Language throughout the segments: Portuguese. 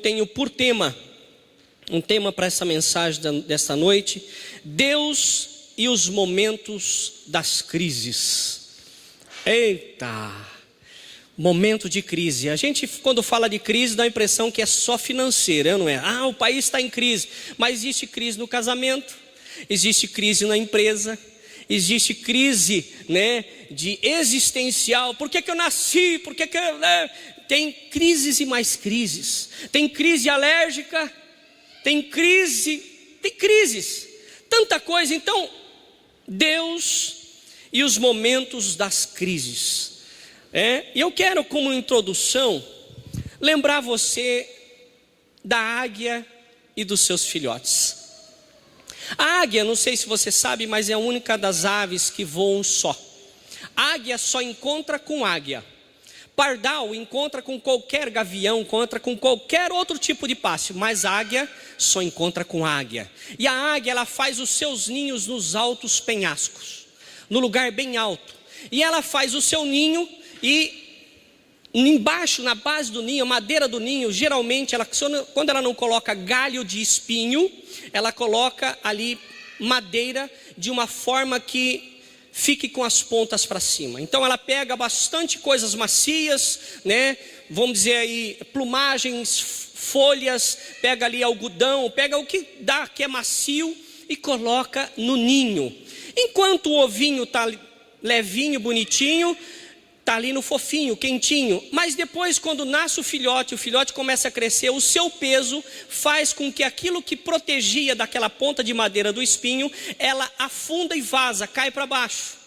tenho por tema, um tema para essa mensagem desta noite: Deus e os momentos das crises. Eita, momento de crise. A gente, quando fala de crise, dá a impressão que é só financeira, não é? O país está em crise. Mas existe crise no casamento, existe crise na empresa, existe crise, de existencial. Por que eu nasci? Por que eu... Tem crises e mais crises. Tem crise alérgica, tem crises, tanta coisa. Então, Deus e os momentos das crises. E eu quero, como introdução, lembrar você da águia e dos seus filhotes. A águia, não sei se você sabe, mas é a única das aves que voam só. A águia só encontra com águia. Pardal encontra com qualquer gavião, encontra com qualquer outro tipo de pássaro, mas a águia só encontra com águia. E a águia, ela faz os seus ninhos nos altos penhascos, no lugar bem alto. E ela faz o seu ninho e embaixo, na base do ninho, a madeira do ninho, geralmente, quando ela não coloca galho de espinho, ela coloca ali madeira de uma forma que fique com as pontas para cima. Então ela pega bastante coisas macias, vamos dizer aí, plumagens, folhas, pega ali algodão, pega o que dá, que é macio, e coloca no ninho. Enquanto o ovinho está levinho, bonitinho, está ali no fofinho, quentinho. Mas depois, quando nasce o filhote começa a crescer, o seu peso faz com que aquilo que protegia daquela ponta de madeira do espinho, ela afunda e vaza, cai para baixo.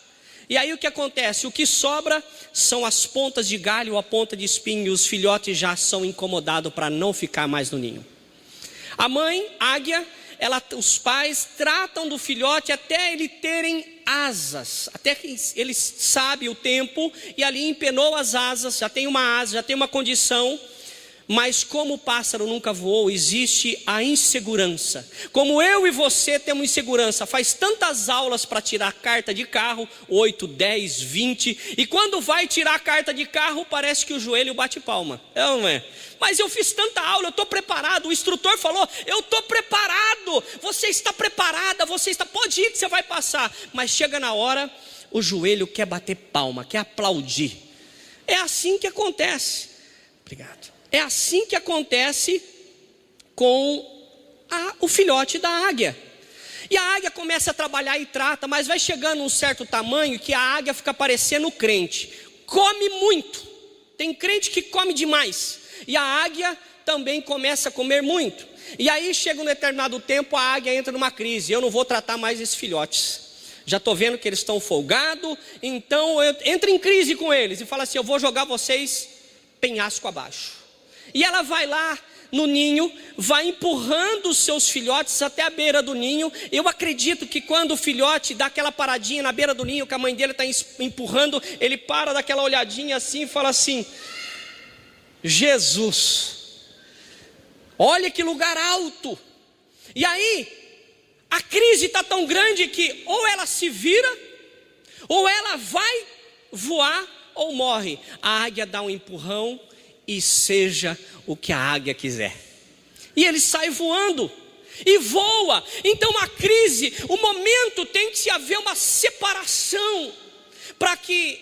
E aí o que acontece? O que sobra são as pontas de galho ou a ponta de espinho, e os filhotes já são incomodados para não ficar mais no ninho. A mãe, águia, os pais tratam do filhote até ele terem asas, até que ele sabe o tempo, e ali empenou as asas, já tem uma asa, já tem uma condição. Mas como o pássaro nunca voou, existe a insegurança. Como eu e você temos insegurança, faz tantas aulas para tirar carta de carro, 8, 10, 20, e quando vai tirar a carta de carro, parece que o joelho bate palma, não é? Mas eu fiz tanta aula, eu estou preparado, o instrutor falou, eu estou preparado, você está preparada, pode ir que você vai passar. Mas chega na hora, o joelho quer bater palma, quer aplaudir. É assim que acontece. Obrigado. É assim que acontece com o filhote da águia. E a águia começa a trabalhar e trata, mas vai chegando um certo tamanho que a águia fica parecendo crente. Come muito. Tem crente que come demais. E a águia também começa a comer muito. E aí chega um determinado tempo, a águia entra numa crise. Eu não vou tratar mais esses filhotes. Já estou vendo que eles estão folgados, então eu entro em crise com eles e falo assim, eu vou jogar vocês penhasco abaixo. E ela vai lá no ninho, vai empurrando os seus filhotes até a beira do ninho. Eu acredito que quando o filhote dá aquela paradinha na beira do ninho, que a mãe dele está empurrando, ele para daquela olhadinha assim e fala assim, Jesus, olha que lugar alto. E aí, a crise está tão grande que ou ela se vira, ou ela vai voar ou morre. A águia dá um empurrão, e seja o que a águia quiser. E ele sai voando e voa. Então a crise, o momento tem que se haver uma separação para que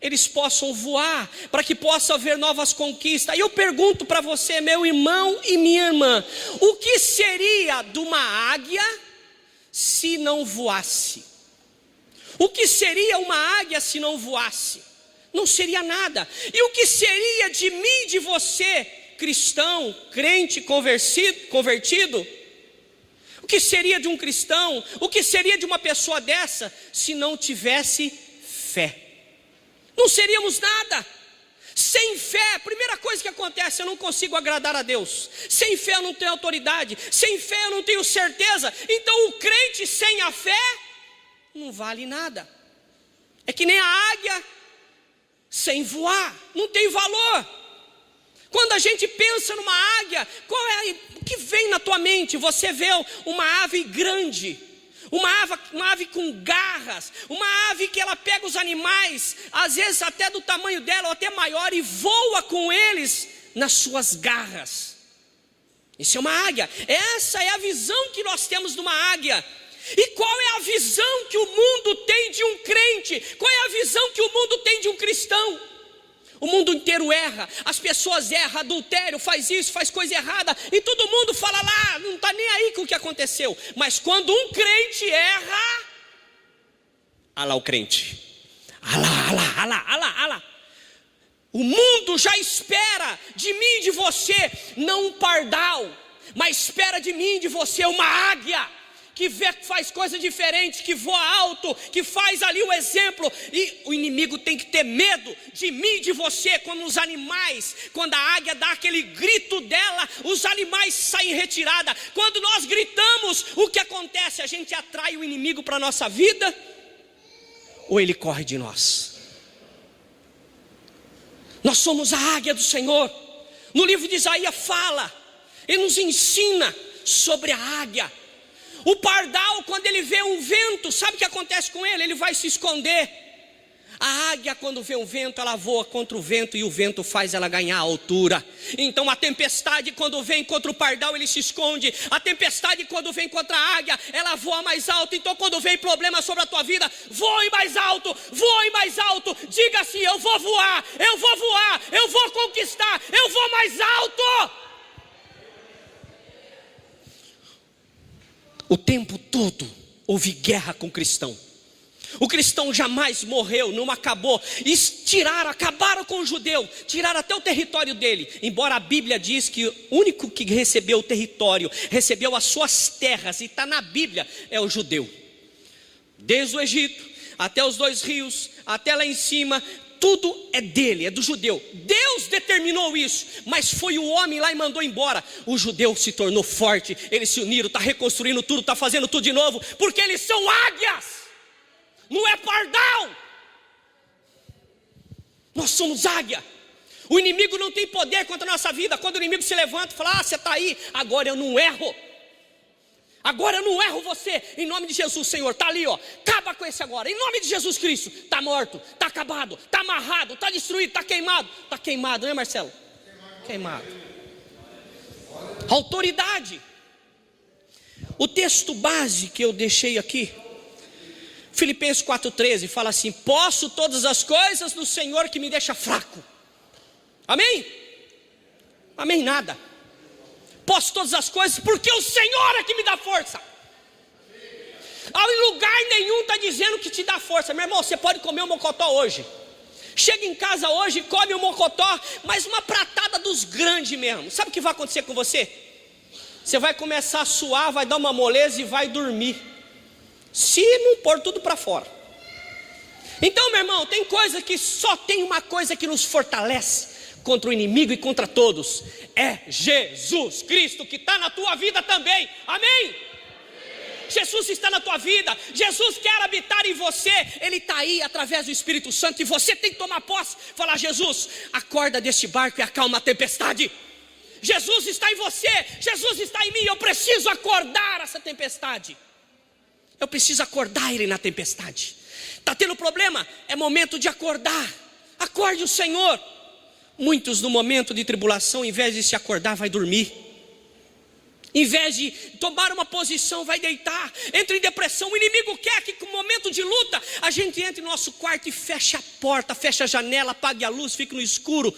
eles possam voar, para que possa haver novas conquistas. E eu pergunto para você, meu irmão e minha irmã, o que seria de uma águia se não voasse? O que seria uma águia se não voasse? Não seria nada. E o que seria de mim e de você, cristão, crente, convertido? O que seria de um cristão? O que seria de uma pessoa dessa se não tivesse fé? Não seríamos nada. Sem fé, a primeira coisa que acontece, eu não consigo agradar a Deus. Sem fé eu não tenho autoridade. Sem fé eu não tenho certeza. Então o crente sem a fé não vale nada. É que nem a águia sem voar, não tem valor. Quando a gente pensa numa águia, o que vem na tua mente? Você vê uma ave grande, uma ave com garras, uma ave que ela pega os animais, às vezes até do tamanho dela ou até maior, e voa com eles nas suas garras. Isso é uma águia. Essa é a visão que nós temos de uma águia. E qual é a visão que o mundo tem de um crente? Qual é a visão que o mundo tem de um cristão? O mundo inteiro erra, as pessoas erram, adultério, faz isso, faz coisa errada, e todo mundo fala lá, não está nem aí com o que aconteceu. Mas quando um crente erra, olha lá o crente, olha lá. O mundo já espera de mim e de você, não um pardal, mas espera de mim e de você uma águia, que faz coisa diferente, que voa alto, que faz ali o exemplo. E o inimigo tem que ter medo de mim e de você. Quando os animais, quando a águia dá aquele grito dela, os animais saem em retirada. Quando nós gritamos, o que acontece? A gente atrai o inimigo para a nossa vida, ou ele corre de nós? Nós somos a águia do Senhor. No livro de Isaías fala, ele nos ensina sobre a águia. O pardal, quando ele vê um vento, sabe o que acontece com ele? Ele vai se esconder. A águia, quando vê um vento, ela voa contra o vento, e o vento faz ela ganhar altura. Então a tempestade, quando vem contra o pardal, ele se esconde. A tempestade, quando vem contra a águia, ela voa mais alto. Então quando vem problema sobre a tua vida, voe mais alto, diga assim: eu vou voar, eu vou conquistar, eu vou mais alto. O tempo todo houve guerra com o cristão. O cristão jamais morreu, não acabou. Acabaram com o judeu, tiraram até o território dele. Embora a Bíblia diz que o único que recebeu o território, recebeu as suas terras, e está na Bíblia, é o judeu. Desde o Egito, até os 2 rios, até lá em cima, tudo é dele, é do judeu. Deus determinou isso, mas foi o homem lá e mandou embora. O judeu se tornou forte, eles se uniram, está reconstruindo tudo, está fazendo tudo de novo, porque eles são águias, não é pardal. Nós somos águia. O inimigo não tem poder contra a nossa vida. Quando o inimigo se levanta e fala: você está aí, agora eu não erro. Agora eu não erro você, em nome de Jesus, Senhor, está ali, ó, acaba com esse agora, em nome de Jesus Cristo. Está morto, está acabado, está amarrado, está destruído, está queimado, né, Marcelo? Queimado. Autoridade. O texto base que eu deixei aqui, Filipenses 4,13, fala assim: posso todas as coisas no Senhor que me deixa fraco. Amém? Amém nada. Posso todas as coisas porque o Senhor é que me dá força. Em lugar nenhum está dizendo que te dá força. Meu irmão, você pode comer um mocotó hoje. Chega em casa hoje, come um mocotó, mas uma pratada dos grandes mesmo. Sabe o que vai acontecer com você? Você vai começar a suar, vai dar uma moleza e vai dormir, se não pôr tudo para fora. Então, meu irmão, tem coisa que só tem uma coisa que nos fortalece contra o inimigo e contra todos: é Jesus Cristo, que está na tua vida também. Amém? Jesus está na tua vida, Jesus quer habitar em você, Ele está aí através do Espírito Santo, e você tem que tomar posse, falar: Jesus, acorda deste barco e acalma a tempestade. Jesus está em você, Jesus está em mim, eu preciso acordar essa tempestade. Eu preciso acordar Ele na tempestade. Está tendo problema? É momento de acordar. Acorde o Senhor. Muitos no momento de tribulação, em vez de se acordar, vai dormir. Em vez de tomar uma posição, vai deitar, entra em depressão. O inimigo quer que no momento de luta a gente entre no nosso quarto e feche a porta, feche a janela, apague a luz, fique no escuro.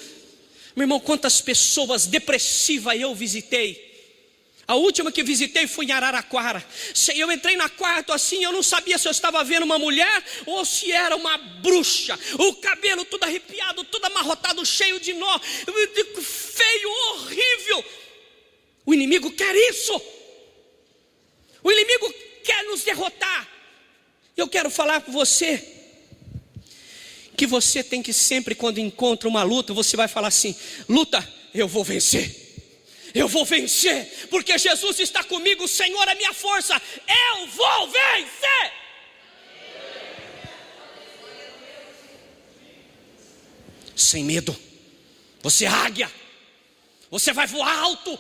Meu irmão, quantas pessoas depressivas eu visitei. A última que visitei foi em Araraquara. Eu entrei na quarto assim, eu não sabia se eu estava vendo uma mulher ou se era uma bruxa. O cabelo todo arrepiado, todo amarrotado, cheio de nó, feio, horrível. O inimigo quer isso. O inimigo quer nos derrotar. Eu quero falar com você que você tem que sempre, quando encontra uma luta, você vai falar assim: luta, eu vou vencer. Eu vou vencer, porque Jesus está comigo, o Senhor é minha força, eu vou vencer. Sem medo, você é águia, você vai voar alto,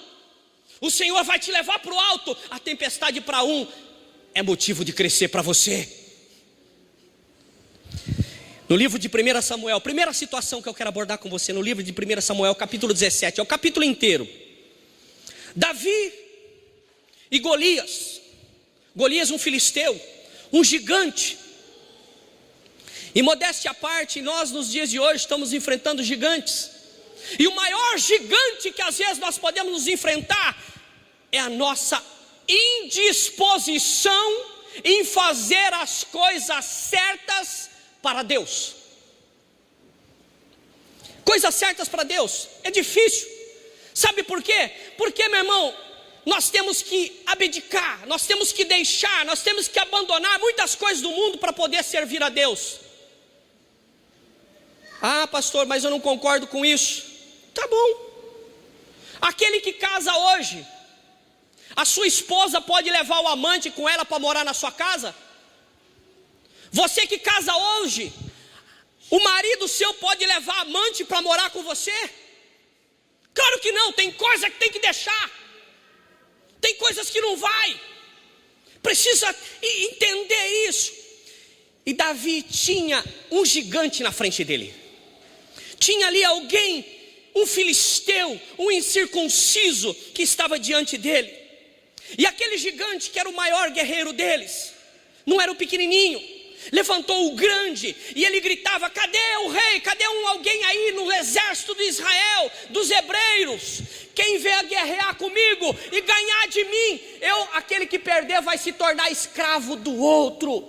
o Senhor vai te levar para o alto. A tempestade para um é motivo de crescer para você. No livro de 1 Samuel, primeira situação que eu quero abordar com você, no livro de 1 Samuel, capítulo 17, é o capítulo inteiro. Davi e Golias. Golias, um filisteu, um gigante. E modéstia à parte, nós nos dias de hoje estamos enfrentando gigantes. E o maior gigante que às vezes nós podemos nos enfrentar é a nossa indisposição em fazer as coisas certas para Deus. Coisas certas para Deus é difícil. Sabe por quê? Porque, meu irmão, nós temos que abdicar, nós temos que deixar, nós temos que abandonar muitas coisas do mundo para poder servir a Deus. Ah, pastor, mas eu não concordo com isso. Tá bom. Aquele que casa hoje, a sua esposa pode levar o amante com ela para morar na sua casa? Você que casa hoje, o marido seu pode levar a amante para morar com você? Claro que não, tem coisa que tem que deixar. Tem coisas que não vai. Precisa entender isso. E Davi tinha um gigante na frente dele. Tinha ali alguém, um filisteu, um incircunciso que estava diante dele. E aquele gigante que era o maior guerreiro deles, não era o pequenininho, levantou o grande e ele gritava: cadê o rei? Cadê alguém aí no exército de Israel, dos hebreiros? Quem vier guerrear comigo e ganhar de mim, aquele que perder vai se tornar escravo do outro.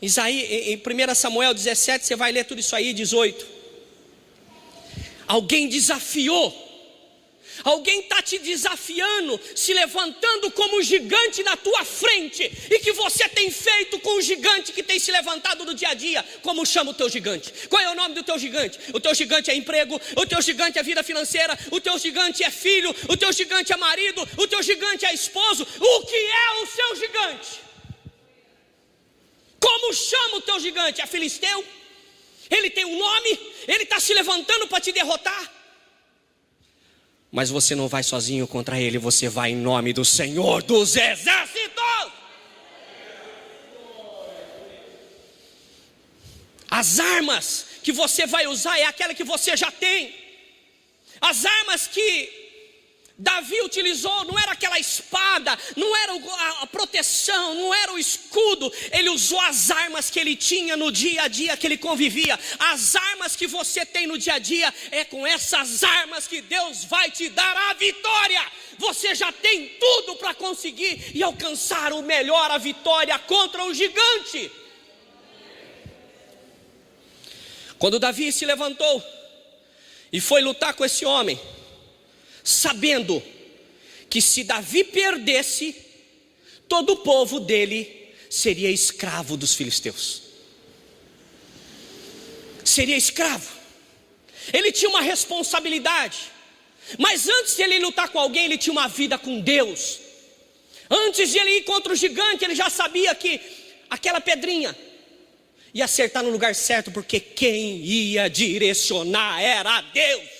Em 1 Samuel 17, você vai ler tudo isso aí, 18. Alguém desafiou. Alguém está te desafiando, se levantando como um gigante na tua frente. E que você tem feito com o gigante que tem se levantado no dia a dia? Como chama o teu gigante? Qual é o nome do teu gigante? O teu gigante é emprego, o teu gigante é vida financeira, o teu gigante é filho, o teu gigante é marido, o teu gigante é esposo. O que é o seu gigante? Como chama o teu gigante? É filisteu? Ele tem um nome? Ele está se levantando para te derrotar? Mas você não vai sozinho contra ele, você vai em nome do Senhor dos Exércitos. As armas que você vai usar é aquela que você já tem. As armas que Davi utilizou não era aquela espada, não era a proteção, não era o escudo. Ele usou as armas que ele tinha no dia a dia que ele convivia. As armas que você tem no dia a dia, é com essas armas que Deus vai te dar a vitória. Você já tem tudo para conseguir e alcançar o melhor, a vitória contra o gigante. Quando Davi se levantou e foi lutar com esse homem, sabendo que se Davi perdesse, todo o povo dele seria escravo dos filisteus. Seria escravo. Ele tinha uma responsabilidade. Mas antes de ele lutar com alguém, ele tinha uma vida com Deus. Antes de ele ir contra o gigante, ele já sabia que aquela pedrinha ia acertar no lugar certo, porque quem ia direcionar era Deus.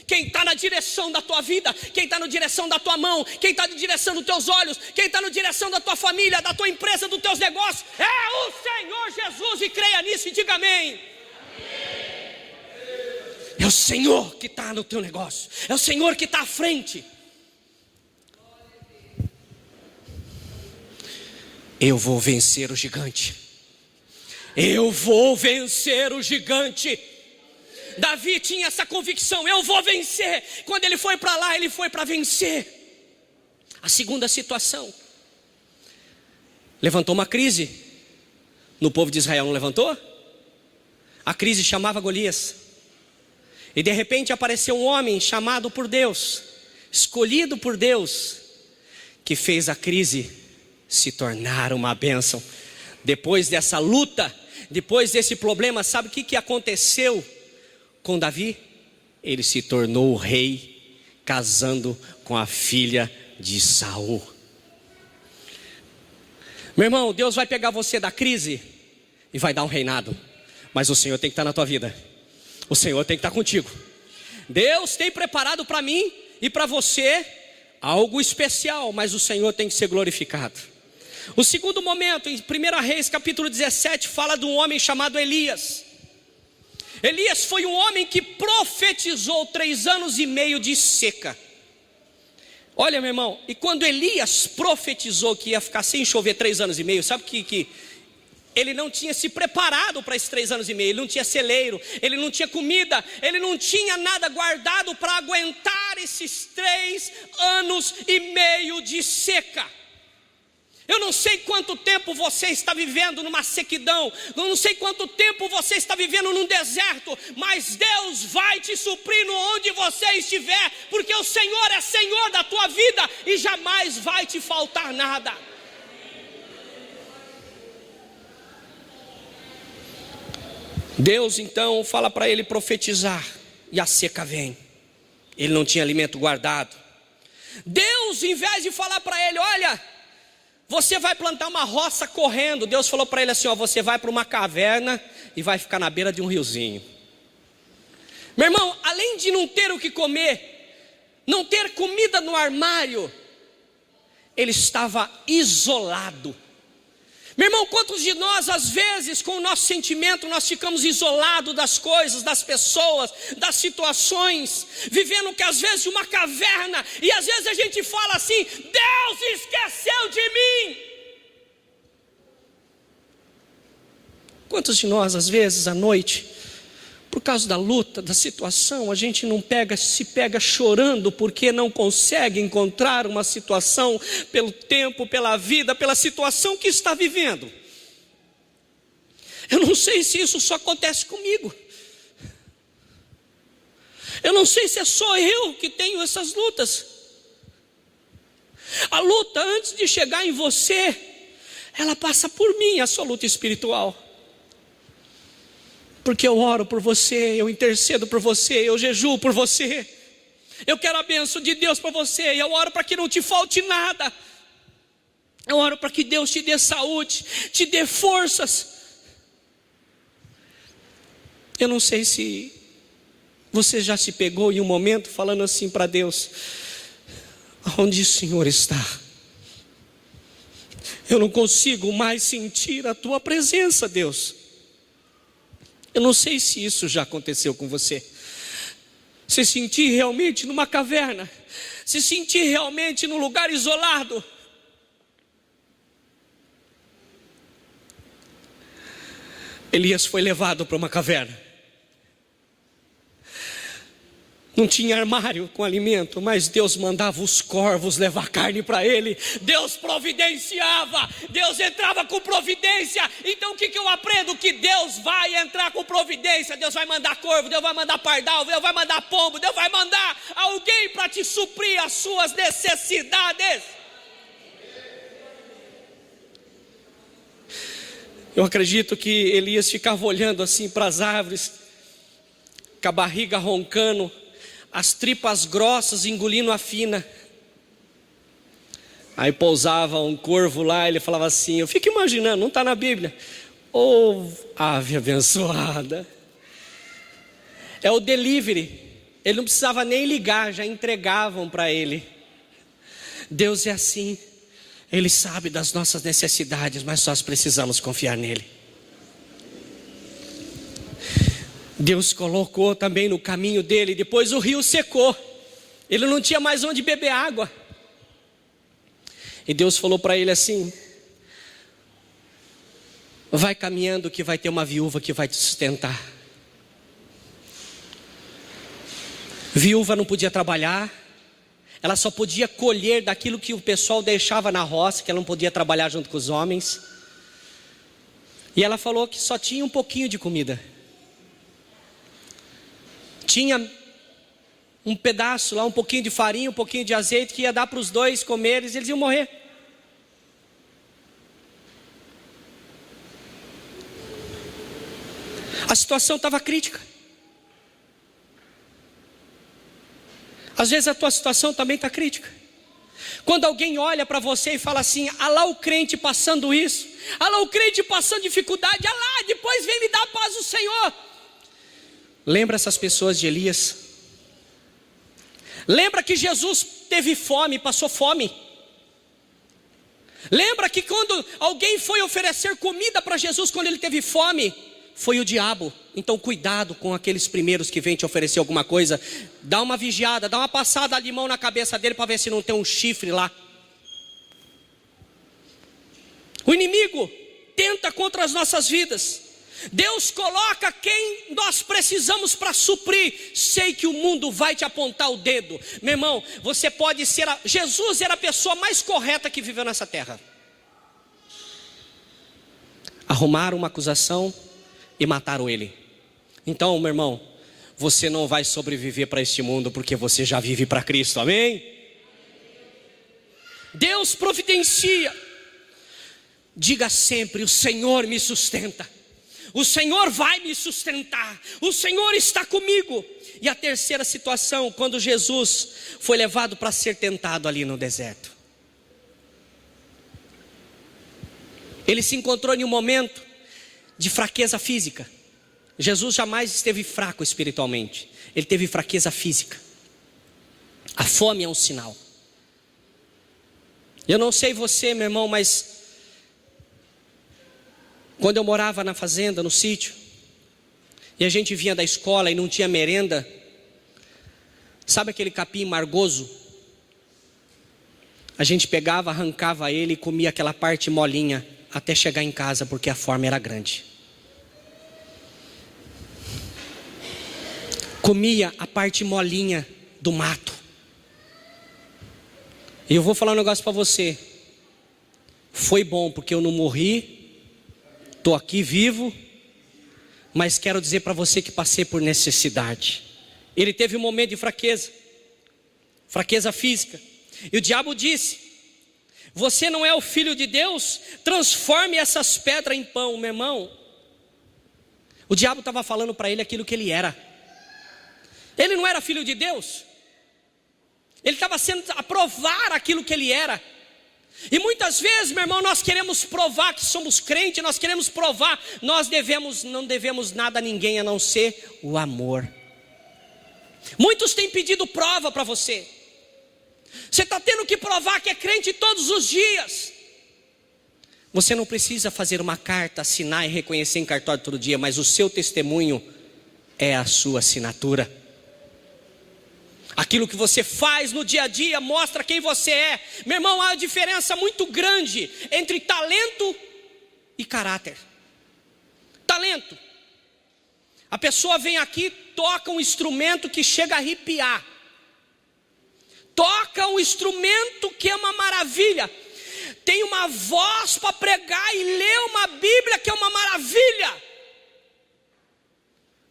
Quem está na direção da tua vida, quem está na direção da tua mão, quem está na direção dos teus olhos, quem está na direção da tua família, da tua empresa, dos teus negócios, é o Senhor Jesus. E creia nisso e diga amém. É o Senhor que está no teu negócio, é o Senhor que está à frente. Eu vou vencer o gigante. Eu vou vencer o gigante. Davi tinha essa convicção: eu vou vencer. Quando ele foi para lá, ele foi para vencer. A segunda situação, levantou uma crise no povo de Israel, não levantou? A crise chamava Golias. E de repente apareceu um homem chamado por Deus, escolhido por Deus, que fez a crise se tornar uma bênção. Depois dessa luta, depois desse problema, sabe o que aconteceu com Davi? Ele se tornou o rei, casando com a filha de Saul. Meu irmão, Deus vai pegar você da crise e vai dar um reinado. Mas o Senhor tem que estar na tua vida. O Senhor tem que estar contigo. Deus tem preparado para mim e para você algo especial, mas o Senhor tem que ser glorificado. O segundo momento, em 1 Reis capítulo 17, fala de um homem chamado Elias. Elias foi um homem que profetizou 3 anos e meio de seca. Olha, meu irmão, e quando Elias profetizou que ia ficar sem chover 3 anos e meio, sabe que ele não tinha se preparado para esses 3 anos e meio, ele não tinha celeiro, ele não tinha comida, ele não tinha nada guardado para aguentar esses 3 anos e meio de seca. Eu não sei quanto tempo você está vivendo numa sequidão, eu não sei quanto tempo você está vivendo num deserto, mas Deus vai te suprir onde você estiver, porque o Senhor é Senhor da tua vida e jamais vai te faltar nada. Deus então fala para ele profetizar, e a seca vem. Ele não tinha alimento guardado. Deus, em vez de falar para ele, olha, você vai plantar uma roça correndo, Deus falou para ele assim, ó, você vai para uma caverna e vai ficar na beira de um riozinho. Meu irmão, além de não ter o que comer, não ter comida no armário, ele estava isolado. Meu irmão, quantos de nós, às vezes, com o nosso sentimento, nós ficamos isolados das coisas, das pessoas, das situações, vivendo que às vezes uma caverna, e às vezes a gente fala assim, Deus esqueceu de mim. Quantos de nós, às vezes, à noite, por causa da luta, da situação, a gente se pega chorando porque não consegue encontrar uma situação pelo tempo, pela vida, pela situação que está vivendo. Eu não sei se isso só acontece comigo. Eu não sei se é só eu que tenho essas lutas. A luta, antes de chegar em você, ela passa por mim, a sua luta espiritual. Porque eu oro por você, eu intercedo por você, eu jejuo por você, eu quero a bênção de Deus para você, e eu oro para que não te falte nada, eu oro para que Deus te dê saúde, te dê forças. Eu não sei se você já se pegou em um momento falando assim para Deus, onde o Senhor está? Eu não consigo mais sentir a tua presença, Deus. Eu não sei se isso já aconteceu com você. Se sentir realmente numa caverna, se sentir realmente num lugar isolado. Elias foi levado para uma caverna. Não tinha armário com alimento, mas Deus mandava os corvos levar carne para ele. Deus providenciava, Deus entrava com providência. Então o que eu aprendo? Que Deus vai entrar com providência. Deus vai mandar corvo, Deus vai mandar pardal, Deus vai mandar pombo, Deus vai mandar alguém para te suprir as suas necessidades. Eu acredito que Elias ficava olhando assim para as árvores, com a barriga roncando, as tripas grossas engolindo a fina. Aí pousava um corvo lá, ele falava assim, eu fico imaginando, não está na Bíblia, ave abençoada. É o delivery, ele não precisava nem ligar, já entregavam para ele. Deus é assim, Ele sabe das nossas necessidades, mas nós precisamos confiar nele. Deus colocou também no caminho dele, depois o rio secou, ele não tinha mais onde beber água, e Deus falou para ele assim, vai caminhando que vai ter uma viúva que vai te sustentar. Viúva não podia trabalhar, ela só podia colher daquilo que o pessoal deixava na roça, que ela não podia trabalhar junto com os homens, e ela falou que só tinha um pouquinho de comida. Tinha um pedaço lá, um pouquinho de farinha, um pouquinho de azeite, que ia dar para os dois comerem, eles iam morrer. A situação estava crítica. Às vezes a tua situação também está crítica. Quando alguém olha para você e fala assim, ah lá o crente passando isso, ah lá o crente passando dificuldade, ah lá, depois vem me dar a paz do Senhor. Lembra essas pessoas de Elias? Lembra que Jesus teve fome, passou fome? Lembra que quando alguém foi oferecer comida para Jesus, quando ele teve fome, foi o diabo. Então cuidado com aqueles primeiros que vêm te oferecer alguma coisa. Dá uma vigiada, dá uma passada de mão na cabeça dele para ver se não tem um chifre lá. O inimigo tenta contra as nossas vidas. Deus coloca quem nós precisamos para suprir. Sei que o mundo vai te apontar o dedo. Meu irmão, você pode ser... Jesus era a pessoa mais correta que viveu nessa terra. Arrumaram uma acusação e mataram ele. Então, meu irmão, você não vai sobreviver para este mundo, porque você já vive para Cristo, amém? Deus providencia. Diga sempre: o Senhor me sustenta, o Senhor vai me sustentar, o Senhor está comigo. E a terceira situação, quando Jesus foi levado para ser tentado ali no deserto, ele se encontrou em um momento de fraqueza física. Jesus jamais esteve fraco espiritualmente, ele teve fraqueza física. A fome é um sinal. Eu não sei você, meu irmão, mas quando eu morava na fazenda, no sítio, e a gente vinha da escola e não tinha merenda, sabe aquele capim margoso? A gente pegava, arrancava ele e comia aquela parte molinha até chegar em casa, porque a fome era grande. Comia a parte molinha do mato. E eu vou falar um negócio para você. Foi bom, porque eu não morri, estou aqui vivo, mas quero dizer para você que passei por necessidade. Ele teve um momento de fraqueza, fraqueza física, e o diabo disse: você não é o filho de Deus? Transforme essas pedras em pão. Meu irmão, o diabo estava falando para ele aquilo que ele era. Ele não era filho de Deus, ele estava sendo a provar aquilo que ele era. E muitas vezes, meu irmão, nós queremos provar que somos crentes, nós queremos provar, não devemos nada a ninguém a não ser o amor. Muitos têm pedido prova para você. Você está tendo que provar que é crente todos os dias. Você não precisa fazer uma carta, assinar e reconhecer em cartório todo dia, mas o seu testemunho é a sua assinatura. Aquilo que você faz no dia a dia mostra quem você é. Meu irmão, há uma diferença muito grande entre talento e caráter. Talento: a pessoa vem aqui, toca um instrumento que chega a arrepiar, toca um instrumento que é uma maravilha, tem uma voz para pregar e lê uma Bíblia que é uma maravilha,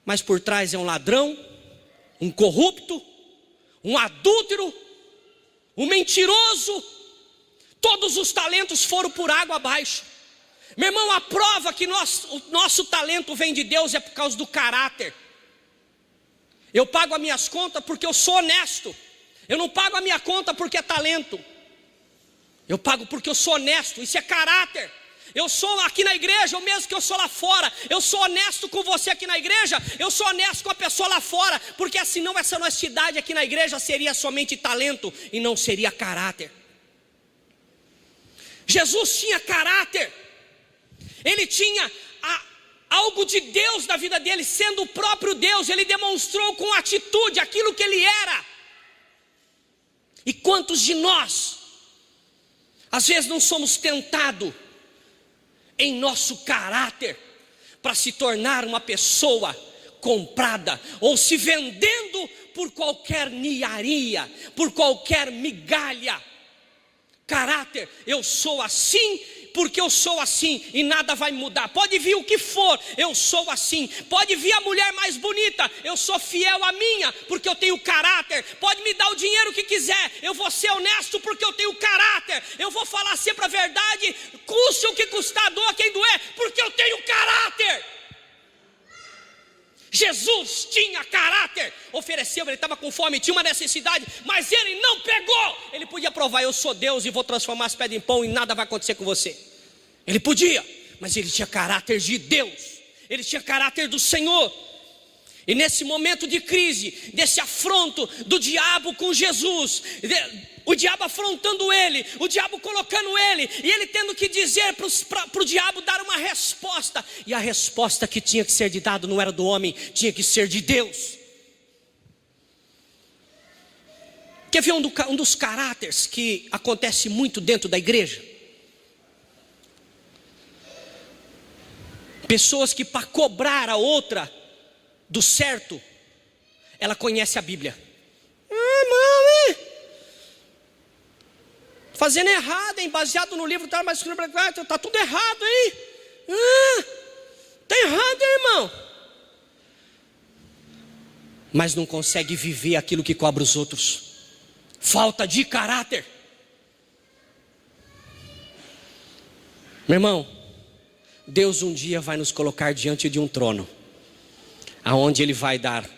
mas por trás é um ladrão, um corrupto, um adúltero, um mentiroso. Todos os talentos foram por água abaixo. Meu irmão, a prova que o nosso talento vem de Deus é por causa do caráter. Eu pago as minhas contas porque eu sou honesto. Eu não pago a minha conta porque é talento. Eu pago porque eu sou honesto, isso é caráter. Eu sou aqui na igreja, o mesmo que eu sou lá fora. Eu sou honesto com você aqui na igreja, eu sou honesto com a pessoa lá fora, porque senão essa honestidade aqui na igreja seria somente talento e não seria caráter. Jesus tinha caráter. Ele tinha algo de Deus na vida dele, sendo o próprio Deus. Ele demonstrou com atitude aquilo que ele era. E quantos de nós às vezes não somos tentados em nosso caráter para se tornar uma pessoa comprada, ou se vendendo por qualquer niaria, por qualquer migalha? Caráter: eu sou assim porque eu sou assim e nada vai mudar. Pode vir o que for, eu sou assim. Pode vir a mulher mais bonita, eu sou fiel à minha, porque eu tenho caráter. Pode me dar o dinheiro que quiser, eu vou ser honesto porque eu tenho caráter. Eu vou falar sempre a verdade, custe o que custar, doa quem doer, porque eu tenho caráter. Jesus tinha caráter. Ofereceu, ele estava com fome, tinha uma necessidade, mas ele não pegou. Ele podia provar: eu sou Deus e vou transformar as pedras em pão e nada vai acontecer com você. Ele podia, mas ele tinha caráter de Deus, ele tinha caráter do Senhor. E nesse momento de crise, desse afronto do diabo com Jesus, o diabo afrontando ele, o diabo colocando ele, e ele tendo que dizer para o diabo dar uma resposta, e a resposta que tinha que ser dada não era do homem, tinha que ser de Deus. Quer ver um dos caráteres que acontece muito dentro da igreja? Pessoas que, para cobrar a outra do certo, ela conhece a Bíblia. Irmão, fazendo errado, hein? Baseado no livro, mas está tudo errado, hein? Está errado, irmão. Mas não consegue viver aquilo que cobra os outros. Falta de caráter. Meu irmão, Deus um dia vai nos colocar diante de um trono, aonde Ele vai dar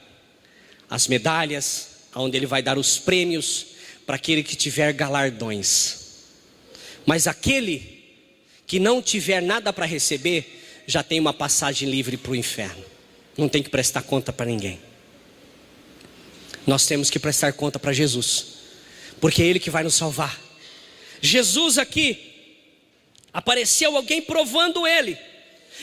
as medalhas, aonde Ele vai dar os prêmios para aquele que tiver galardões. Mas aquele que não tiver nada para receber, já tem uma passagem livre para o inferno. Não tem que prestar conta para ninguém. Nós temos que prestar conta para Jesus, porque é Ele que vai nos salvar. Jesus aqui, apareceu alguém provando Ele.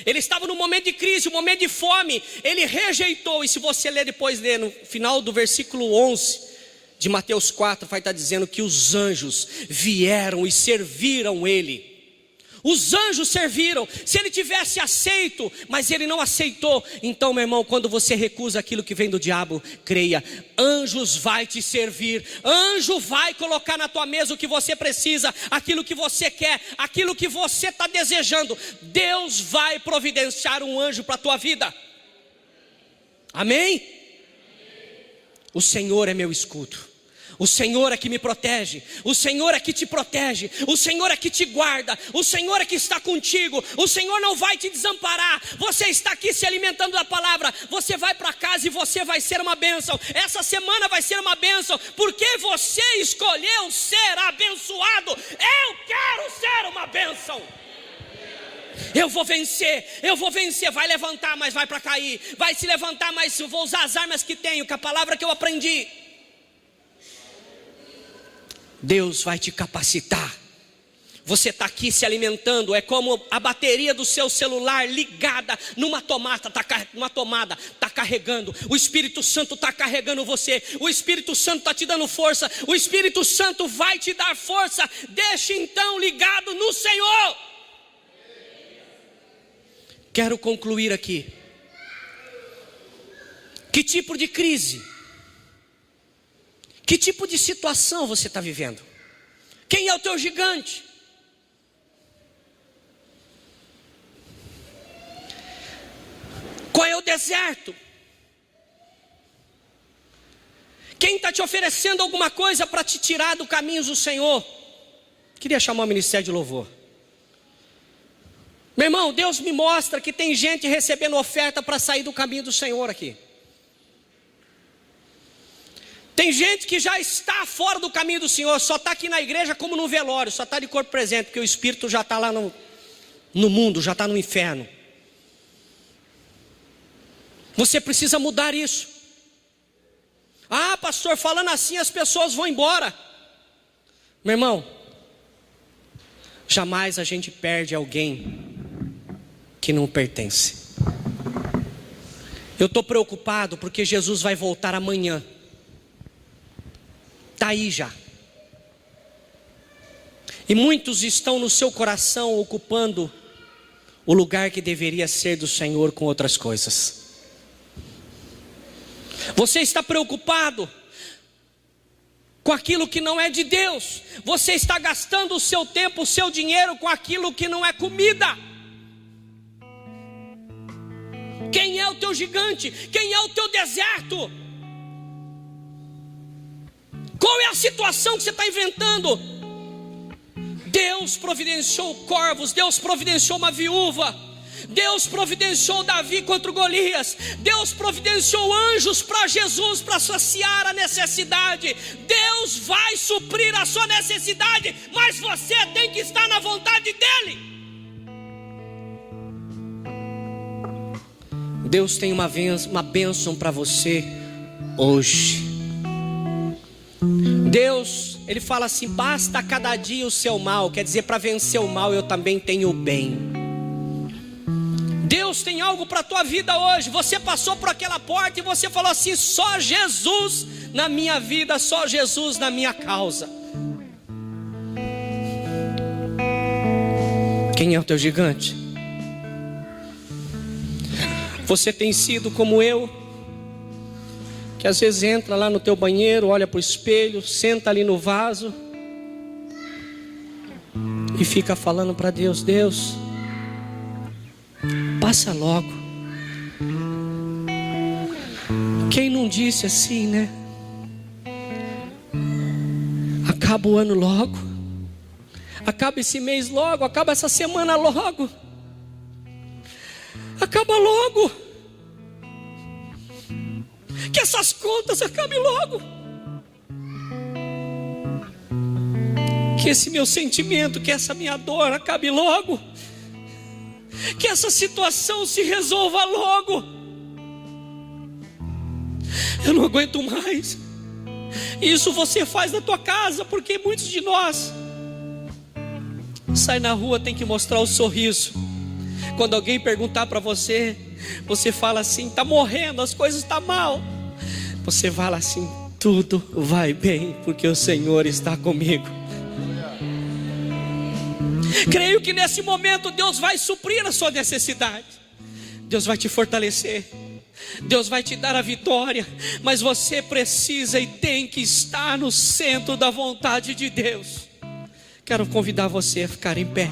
Ele estava num momento de crise, um momento de fome. Ele rejeitou, e se você ler depois, no final do versículo 11 de Mateus 4, vai estar dizendo que os anjos vieram e serviram Ele. Os anjos serviram. Se ele tivesse aceito, mas ele não aceitou. Então, meu irmão, quando você recusa aquilo que vem do diabo, creia, anjos vai te servir. Anjo vai colocar na tua mesa o que você precisa, aquilo que você quer, aquilo que você está desejando. Deus vai providenciar um anjo para a tua vida. Amém? O Senhor é meu escudo. O Senhor é que me protege, o Senhor é que te protege, o Senhor é que te guarda, o Senhor é que está contigo, o Senhor não vai te desamparar. Você está aqui se alimentando da palavra, você vai para casa e você vai ser uma bênção. Essa semana vai ser uma bênção, porque você escolheu ser abençoado. Eu quero ser uma bênção. Eu vou vencer, vai levantar, mas vai para cair, vai se levantar, mas eu vou usar as armas que tenho, com a palavra que eu aprendi. Deus vai te capacitar. Você está aqui se alimentando, é como a bateria do seu celular ligada numa tomada, está carregando. O Espírito Santo está carregando você, o Espírito Santo está te dando força, o Espírito Santo vai te dar força. Deixe então ligado no Senhor. Quero concluir aqui. Que tipo de crise? Que tipo de situação você está vivendo? Quem é o teu gigante? Qual é o deserto? Quem está te oferecendo alguma coisa para te tirar do caminho do Senhor? Queria chamar o ministério de louvor. Meu irmão, Deus me mostra que tem gente recebendo oferta para sair do caminho do Senhor aqui. Tem gente que já está fora do caminho do Senhor, só está aqui na igreja como no velório, só está de corpo presente, porque o espírito já está lá no mundo, já está no inferno. Você precisa mudar isso. Ah, pastor, falando assim as pessoas vão embora. Meu irmão, jamais a gente perde alguém que não pertence. Eu estou preocupado porque Jesus vai voltar amanhã. Está aí já. E muitos estão no seu coração ocupando o lugar que deveria ser do Senhor com outras coisas. Você está preocupado com aquilo que não é de Deus. Você está gastando o seu tempo, o seu dinheiro com aquilo que não é comida. Quem é o teu gigante? Quem é o teu deserto? Qual é a situação que você está inventando? Deus providenciou corvos, Deus providenciou uma viúva, Deus providenciou Davi contra o Golias, Deus providenciou anjos para Jesus, para saciar a necessidade. Deus vai suprir a sua necessidade, mas você tem que estar na vontade dEle. Deus tem uma bênção para você hoje. Deus, Ele fala assim: basta cada dia o seu mal. Quer dizer, para vencer o mal eu também tenho o bem. Deus tem algo para a tua vida hoje. Você passou por aquela porta e você falou assim: só Jesus na minha vida, só Jesus na minha causa. Quem é o teu gigante? Você tem sido como eu, que às vezes entra lá no teu banheiro, olha para o espelho, senta ali no vaso e fica falando para Deus: Deus, passa logo. Quem não disse assim, né? Acaba o ano logo, acaba esse mês logo, acaba essa semana logo, acaba logo, que essas contas acabem logo, que esse meu sentimento, que essa minha dor acabe logo, que essa situação se resolva logo. Eu não aguento mais. Isso você faz na tua casa, porque muitos de nós sai na rua, tem que mostrar o sorriso. Quando alguém perguntar para você, você fala assim: está morrendo, as coisas estão mal. Você fala assim: tudo vai bem, porque o Senhor está comigo. Creio que nesse momento Deus vai suprir a sua necessidade. Deus vai te fortalecer. Deus vai te dar a vitória. Mas você precisa e tem que estar no centro da vontade de Deus. Quero convidar você a ficar em pé.